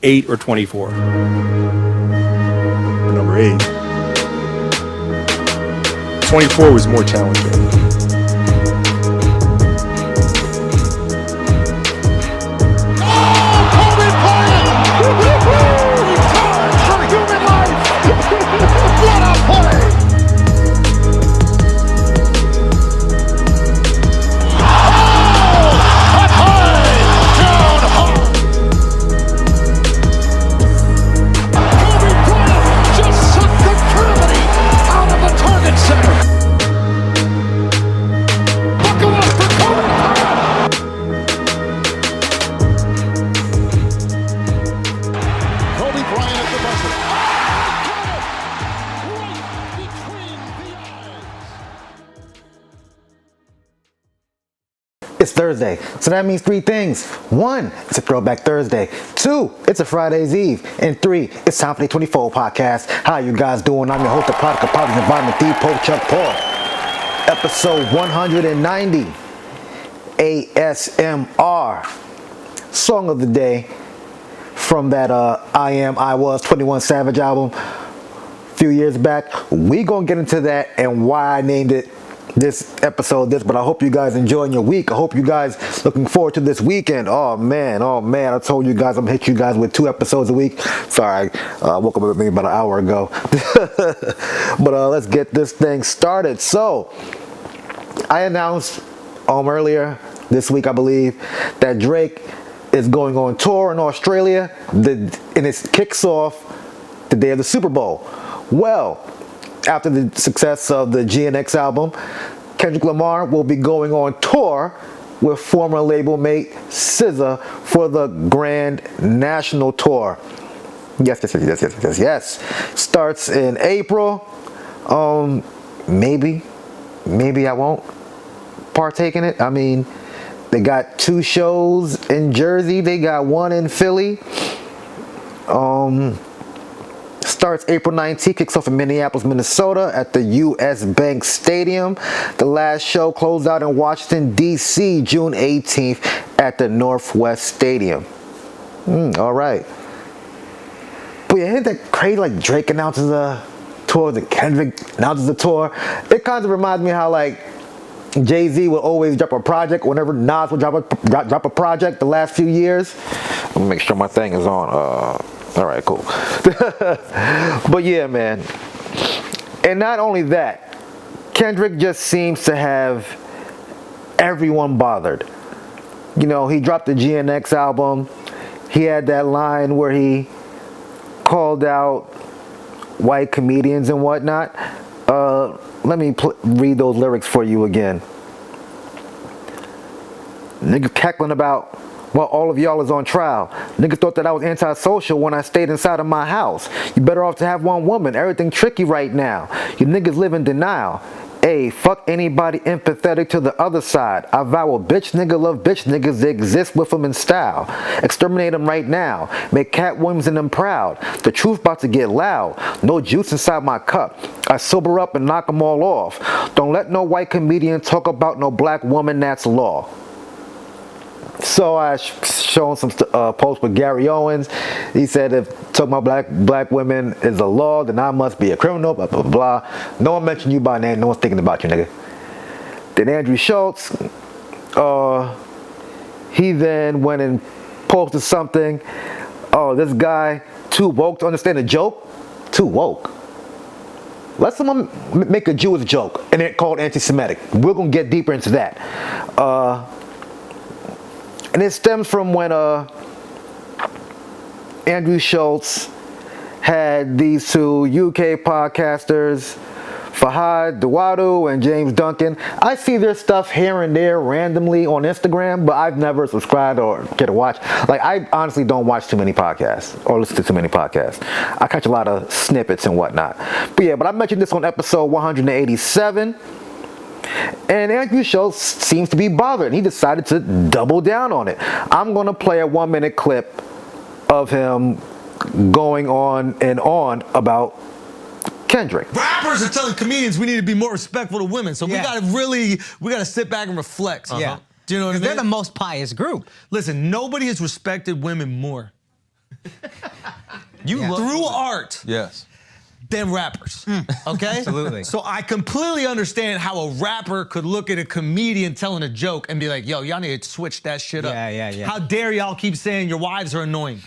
8 or 24? Number 8. 24 was more challenging. It's Thursday, so that means 3 things. 1, it's a Throwback Thursday. 2, it's a Friday's Eve. And 3, it's time for the 24 podcast. How you guys doing? I'm your host, the product of Poverty Environment, the Pope Chuck Paul. Episode 190, ASMR. Song of the day from that I Was 21 Savage album a few years back. We gonna get into that and why I named it this episode but I hope you guys enjoying your week. I hope you guys looking forward to this weekend. Oh man, I told you guys I'm gonna hit you guys with 2 episodes a week. Sorry, I woke up maybe about an hour ago. But let's get this thing started. So I announced earlier this week, I believe, that Drake is going on tour in Australia, and it kicks off the day of the Super Bowl. Well, after the success of the GNX album, Kendrick Lamar will be going on tour with former label mate SZA for the Grand National Tour. Yes. Starts in April. Maybe I won't partake in it. I mean, they got 2 shows in Jersey. They got 1 in Philly. Starts April 19th, kicks off in Minneapolis, Minnesota at the U.S. Bank Stadium. The last show closed out in Washington, D.C., June 18th at the Northwest Stadium. All right. But yeah, isn't that crazy? Like Drake announces a tour, and Kendrick announces a tour. It kind of reminds me how like Jay-Z would always drop a project whenever Nas would drop a project the last few years. Let me make sure my thing is on. All right, cool. But yeah, man. And not only that, Kendrick just seems to have everyone bothered. You know, he dropped the GNX album. He had that line where he called out white comedians and whatnot. Let me read those lyrics for you again. Nigga cackling about, well, all of y'all is on trial. Niggas thought that I was antisocial when I stayed inside of my house. You better off to have one woman. Everything tricky right now. You niggas live in denial. Hey, fuck anybody empathetic to the other side. I vow a bitch nigga love bitch niggas that exist with them in style. Exterminate them right now. Make Cat Williams and them proud. The truth about to get loud. No juice inside my cup. I sober up and knock them all off. Don't let no white comedian talk about no black woman, that's law. So I shown some posts with Gary Owens. He said if talking about black women is a law, then I must be a criminal, blah, blah, blah. No one mentioned you by name. No one's thinking about you, nigga. Then Andrew Schulz, he then went and posted something. Oh, this guy, too woke to understand a joke? Too woke. Let someone make a Jewish joke and it called anti-Semitic. We're going to get deeper into that. And it stems from when Andrew Schulz had these 2 UK podcasters, Fahad Dawadu and James Duncan. I see their stuff here and there randomly on Instagram, but I've never subscribed or get a watch. Like, I honestly don't watch too many podcasts or listen to too many podcasts. I catch a lot of snippets and whatnot. But yeah, but I mentioned this on episode 187. And Andrew Schulz seems to be bothered. He decided to double down on it. I'm going to play a 1-minute clip of him going on and on about Kendrick. Rappers are telling comedians we need to be more respectful to women. So we gotta sit back and reflect. Yeah. Do you know what I mean? They're the most pious group. Listen, nobody has respected women more You look through art. Yes. Than rappers, okay? Absolutely. So I completely understand how a rapper could look at a comedian telling a joke and be like, yo, y'all need to switch that shit up. Yeah. How dare y'all keep saying your wives are annoying?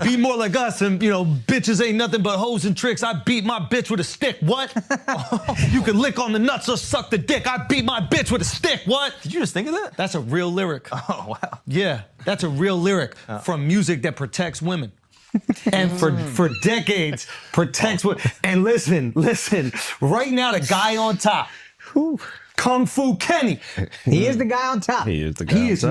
Be more like us and, bitches ain't nothing but hoes and tricks. I beat my bitch with a stick, what? You can lick on the nuts or suck the dick. I beat my bitch with a stick, what? Did you just think of that? That's a real lyric. Oh, wow. Yeah, that's a real lyric from music that protects women. And for decades protects women. And listen, right now the guy on top, Kung Fu Kenny, He is the guy on top. He is the guy. he is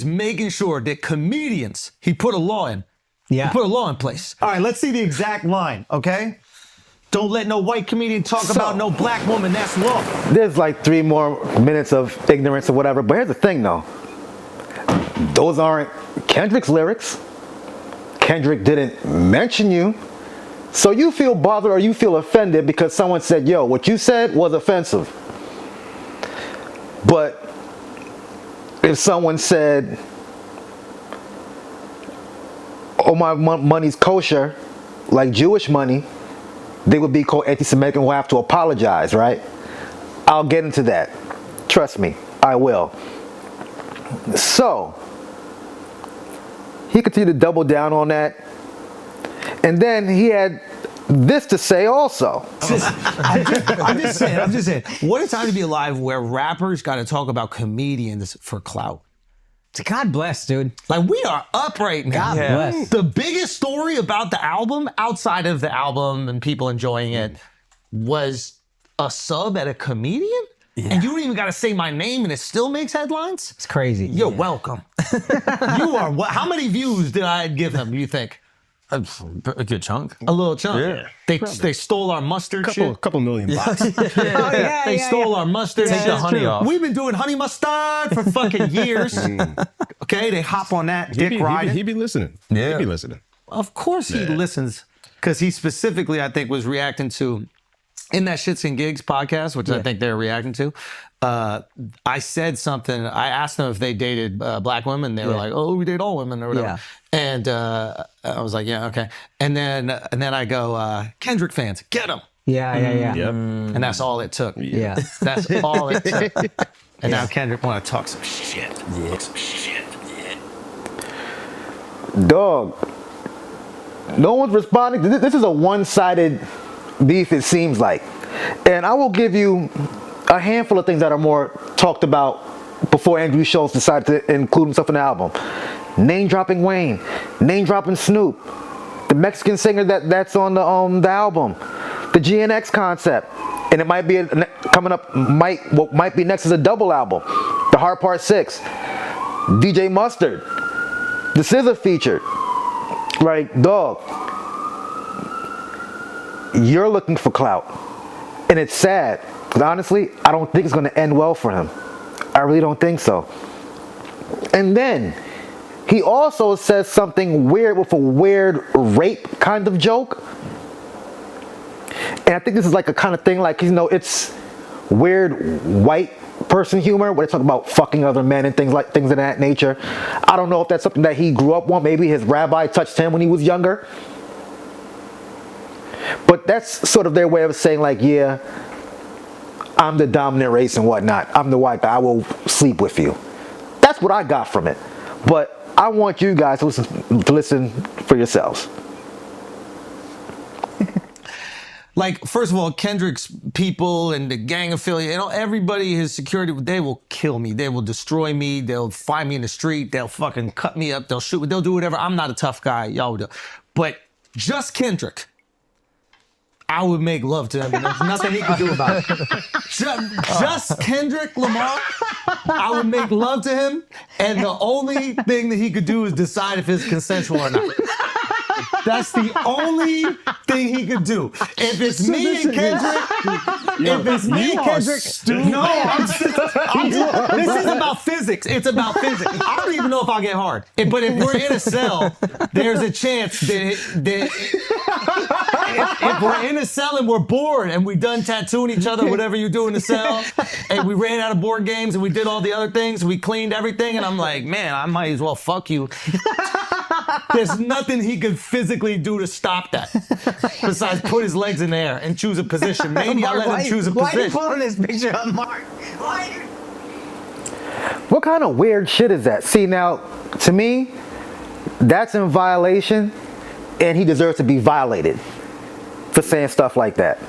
making sure that comedians, he put a law in. Yeah. He put a law in place. All right, let's see the exact line, okay? Don't let no white comedian talk about no black woman, that's law. There's like 3 more minutes of ignorance or whatever, but here's the thing though. Those aren't Kendrick's lyrics. Kendrick didn't mention you. So you feel bothered or you feel offended because someone said, yo, what you said was offensive. But if someone said, oh, my money's kosher, like Jewish money, they would be called anti-Semitic and will have to apologize, right? I'll get into that. Trust me, I will. So he continued to double down on that. And then he had this to say also. I'm just saying, what a time to be alive where rappers got to talk about comedians for clout. God bless, dude. Like, we are up right now. God bless. The biggest story about the album, outside of the album and people enjoying it, was a sub at a comedian? Yeah. And you don't even got to say my name and it still makes headlines? It's crazy. You're welcome. You are. How many views did I give him, you think? A good chunk. A little chunk. Yeah. They stole our mustard shit. Couple million bucks. They stole our mustard. Take the honey off. We've been doing honey mustard for fucking years. Okay, they hop on that dick riding. He be listening. Yeah. He be listening. Of course he listens, because he specifically, I think, was reacting to, in that Shits and Gigs podcast, which I think they're reacting to, I said something. I asked them if they dated black women. They were like, "Oh, we date all women," or whatever. Yeah. And I was like, "Yeah, okay." And then I go, "Kendrick fans, get them." Yeah. Yep. And that's all it took. Yeah. That's all it took. And now Kendrick want to talk some shit. Yeah. Some shit. Yeah. Dog. No one's responding. This is a one-sided beef, it seems like. And I will give you a handful of things that are more talked about before Andrew Schulz decided to include himself in the album. Name dropping Wayne, name dropping Snoop, the Mexican singer that's on the album, the GNX concept, and it might be coming up. What might be next is a double album, the Hard Part 6, DJ Mustard, the SZA feature. Like, dog, you're looking for clout, and it's sad. Because honestly, I don't think it's going to end well for him. I really don't think so. And then he also says something weird with a weird rape kind of joke. And I think this is like a kind of thing like, it's weird white person humor where they talk about fucking other men and things of that nature. I don't know if that's something that he grew up on. Maybe his rabbi touched him when he was younger. But that's sort of their way of saying like, yeah, I'm the dominant race and whatnot. I'm the white guy. I will sleep with you. That's what I got from it. But I want you guys to listen for yourselves. Like, first of all, Kendrick's people and the gang affiliate, everybody, his security, they will kill me. They will destroy me. They'll find me in the street. They'll fucking cut me up. They'll shoot. They'll do whatever. I'm not a tough guy. Y'all will do. But just Kendrick, I would make love to him, and there's nothing he could do about it. Just Kendrick Lamar, I would make love to him, and the only thing that he could do is decide if it's consensual or not. That's the only thing he could do. If it's me and Kendrick, this is about physics. It's about physics. I don't even know if I'll get hard. But if we're in a cell, there's a chance that if we're in a cell and we're bored and we done tattooing each other, whatever you do in the cell, and we ran out of board games and we did all the other things, we cleaned everything, and I'm like, man, I might as well fuck you. There's nothing he could physically do to stop that besides put his legs in the air and choose a position. Maybe I'll let him choose a Why are you position. pulling this picture up, Mark? Why? What kind of weird shit is that? See, now, to me, that's in violation, and he deserves to be violated for saying stuff like that.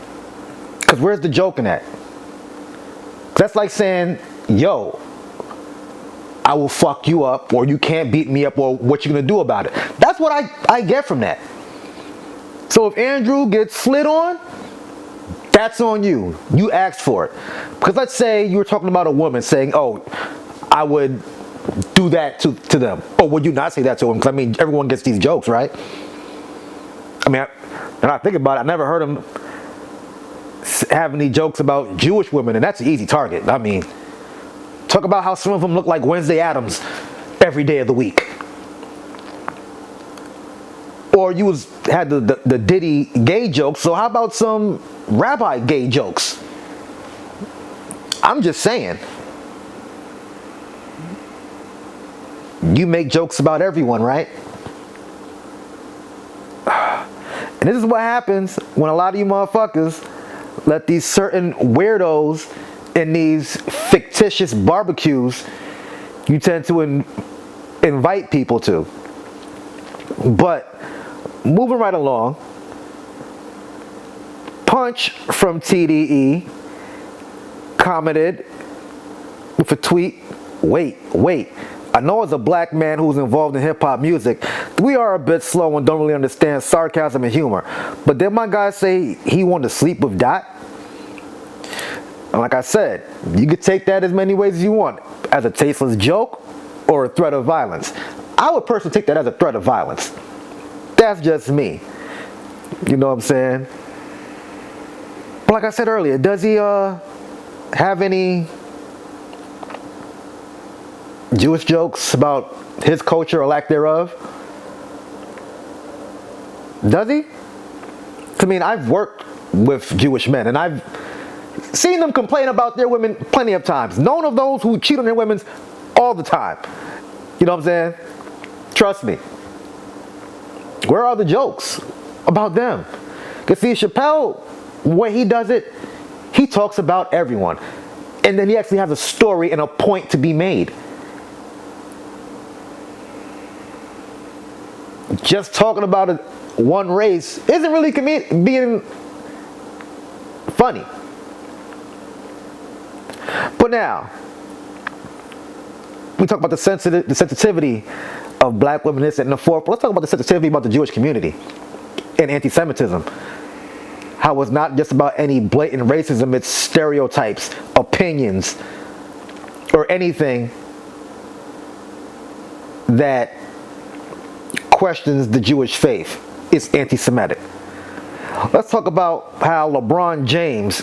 Because where's the joking at? That's like saying, yo, I will fuck you up, or you can't beat me up, or what you gonna do about it. That's what I get from that. So if Andrew gets slid on, that's on you. You asked for it. Because let's say you were talking about a woman saying, oh, I would do that to them. Or would you not say that to him? Because I mean, everyone gets these jokes, right? I mean, when I think about it, I never heard him have any jokes about Jewish women, and that's an easy target. I mean, talk about how some of them look like Wednesday Addams every day of the week. Or you had the Diddy gay jokes, so how about some rabbi gay jokes? I'm just saying. You make jokes about everyone, right? And this is what happens when a lot of you motherfuckers let these certain weirdos in these fictitious barbecues you tend to invite people to. But moving right along, Punch from TDE commented with a tweet, wait, I know as a black man who's involved in hip-hop music, we are a bit slow and don't really understand sarcasm and humor. But did my guy say he wanted to sleep with Dot? And like I said, you could take that as many ways as you want, as a tasteless joke or a threat of violence. I would personally take that as a threat of violence. That's just me. You know what I'm saying? But like I said earlier, does he have any Jewish jokes about his culture or lack thereof? Does he? I mean, I've worked with Jewish men, and I've seen them complain about their women plenty of times. Known of those who cheat on their women all the time. You know what I'm saying? Trust me. Where are the jokes about them? Because see, Chappelle, when he does it, he talks about everyone. And then he actually has a story and a point to be made. Just talking about one race isn't really being funny. But now, we talk about the sensitivity of black women, this and the fourth. But let's talk about the sensitivity about the Jewish community and anti-Semitism. How it's not just about any blatant racism, it's stereotypes, opinions, or anything that questions the Jewish faith is anti-Semitic. Let's talk about how LeBron James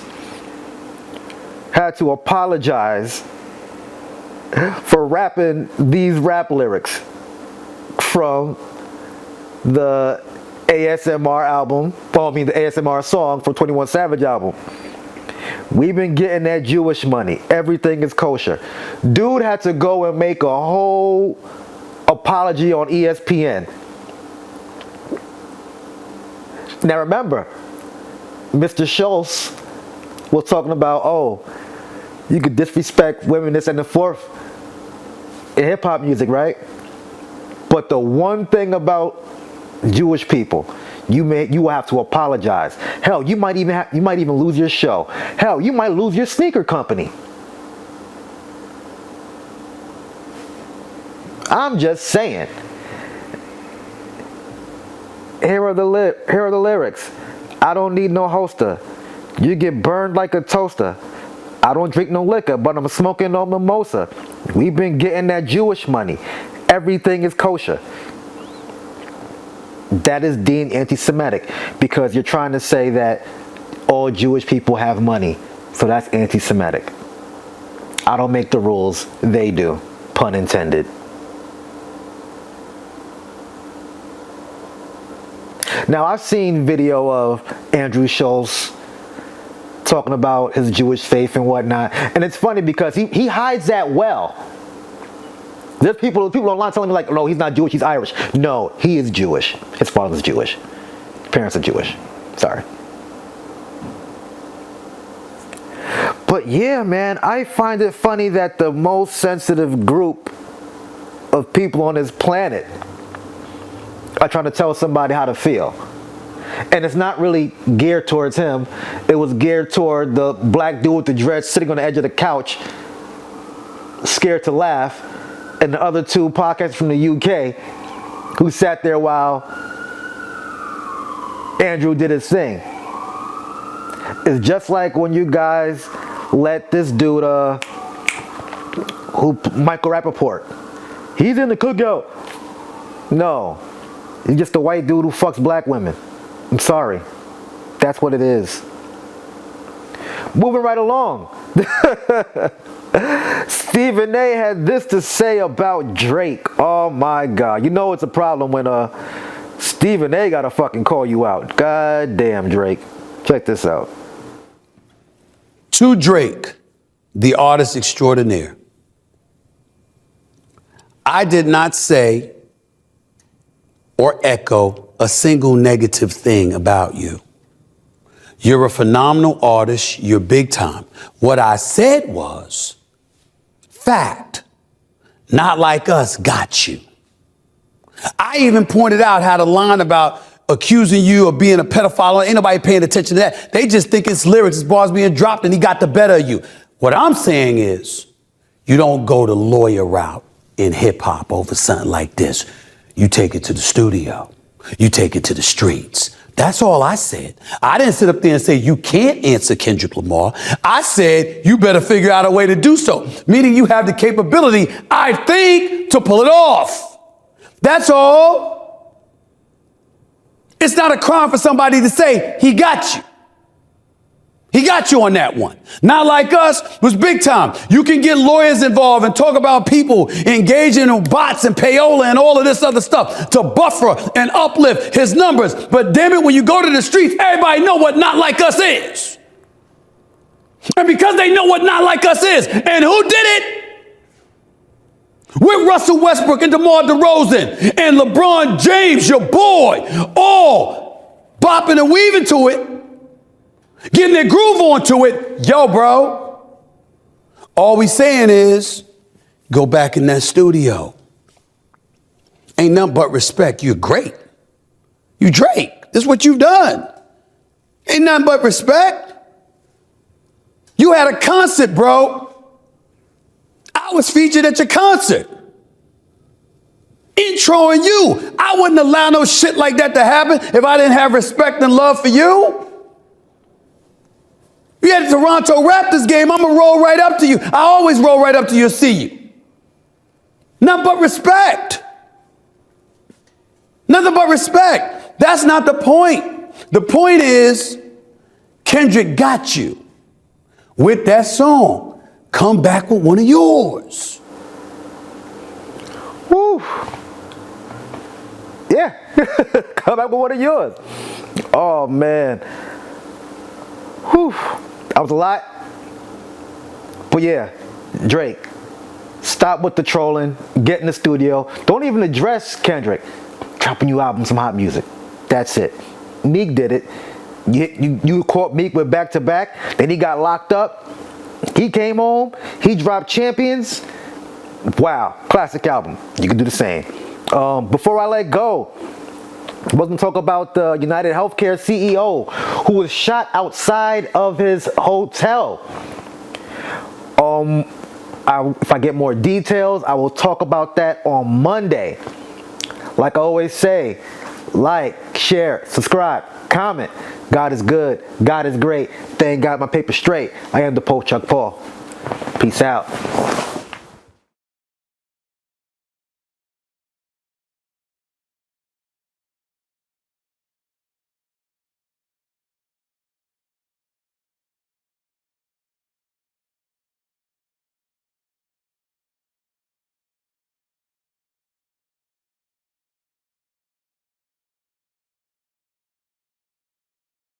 had to apologize for rapping these rap lyrics from the ASMR album, the ASMR song from 21 Savage album. We've been getting that Jewish money. Everything is kosher. Dude had to go and make a whole apology on ESPN. Now remember, Mr. Schulz was talking about, oh, you could disrespect women, this and the fourth in hip-hop music, right? But the one thing about Jewish people, you will have to apologize. Hell, you might even lose your show. Hell, you might lose your sneaker company. I'm just saying. Here are the lyrics. I don't need no holster. You get burned like a toaster. I don't drink no liquor, but I'm smoking no mimosa. We've been getting that Jewish money. Everything is kosher. That is deemed anti-Semitic because you're trying to say that all Jewish people have money. So that's anti-Semitic. I don't make the rules, they do. Pun intended. Now, I've seen video of Andrew Schulz talking about his Jewish faith and whatnot. And it's funny because he hides that well. There's people online telling me like, no, he's not Jewish, he's Irish. No, he is Jewish. His father's Jewish. His parents are Jewish. Sorry. But yeah, man, I find it funny that the most sensitive group of people on this planet are trying to tell somebody how to feel. And it's not really geared towards him. It was geared toward the black dude with the dreads sitting on the edge of the couch, scared to laugh, and the other two podcasters from the UK who sat there while Andrew did his thing. It's just like when you guys let this dude, Michael Rappaport, he's in the cookout. No, he's just a white dude who fucks black women. I'm sorry. That's what it is. Moving right along. Stephen A had this to say about Drake. Oh my God. You know it's a problem when Stephen A gotta fucking call you out. God damn, Drake. Check this out. To Drake, the artist extraordinaire, I did not say or echo a single negative thing about you. You're a phenomenal artist. You're big time. What I said was, fact, not like us, got you. I even pointed out how the line about accusing you of being a pedophile, ain't nobody paying attention to that. They just think it's lyrics, it's bars being dropped, and he got the better of you. What I'm saying is, you don't go the lawyer route in hip hop over something like this. You take it to the studio. You take it to the streets. That's all I said. I didn't sit up there and say you can't answer Kendrick Lamar. I said you better figure out a way to do so, meaning you have the capability, I think, to pull it off. That's all. It's not a crime for somebody to say he got you. He got you on that one. Not like us, was big time. You can get lawyers involved and talk about people engaging in bots and payola and all of this other stuff to buffer and uplift his numbers. But damn it, when you go to the streets, everybody know what not like us is. And because they know what not like us is, and who did it? With Russell Westbrook and DeMar DeRozan and LeBron James, your boy, all bopping and weaving to it, getting their groove onto it. Yo, bro, all we saying is go back in that studio. Ain't nothing but respect. You're great. You Drake. This is what you've done. Ain't nothing but respect. You had a concert, bro. I was featured at your concert. Introing you. I wouldn't allow no shit like that to happen if I didn't have respect and love for you. You had a Toronto Raptors game, I'm going to roll right up to you. I always roll right up to you and see you. Nothing but respect. Nothing but respect. That's not the point. The point is, Kendrick got you with that song. Come back with one of yours. Woo. Yeah. Come back with one of yours. Oh, man. Whew. That was a lot. But yeah, Drake, stop with the trolling. Get in the studio. Don't even address Kendrick. Dropping you album, some hot music. That's it. Meek did it. You caught Meek with back-to-back. Then he got locked up. He came home. He dropped Champions. Wow. Classic album. You can do the same. Before I let go, we're going to talk about the United Healthcare CEO who was shot outside of his hotel. If I get more details, I will talk about that on Monday. Like I always say, like, share, subscribe, comment. God is good. God is great. Thank God my paper straight. I am the Pope Chuck Paul. Peace out.